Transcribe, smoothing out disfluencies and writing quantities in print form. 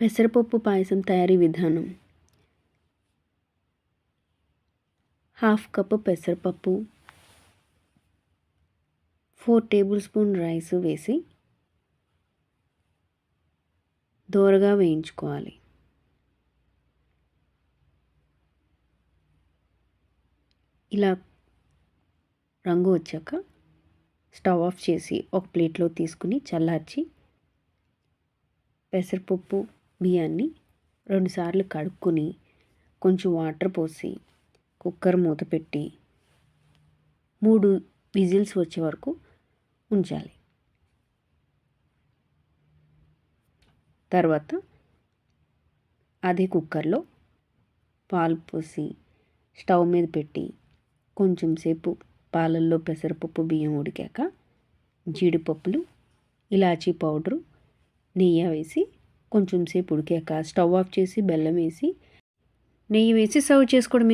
పెసరపప్పు పాయసం తయారీ విధానం. 1/2 కప్పు పెసరపప్పు, 4 టేబుల్ స్పూన్ రైస్ వేసి దోరగా వేయించుకోవాలి. ఇలా రంగు వచ్చాక స్టవ్ ఆఫ్ చేసి ఒక ప్లేట్లో తీసుకుని చల్లార్చి పెసరపప్పు బియ్యాన్ని 2 సార్లు కడుక్కొని కొంచెం వాటర్ పోసి కుక్కర్ మూత పెట్టి 3 విజిల్స్ వచ్చే వరకు ఉంచాలి. తర్వాత అదే కుక్కర్లో పాలు పోసి స్టవ్ మీద పెట్టి కొంచెం సేపు పాలల్లో పెసరపప్పు బియ్యం ఉడికాక జీడిపప్పులు, ఇలాచీ పౌడరు, నెయ్యి వేసి కొంచెం సేపు ఉడికాక స్టవ్ ఆఫ్ చేసి బెల్లం వేసి నెయ్యి వేసి సర్వ్ చేసుకోవడమే.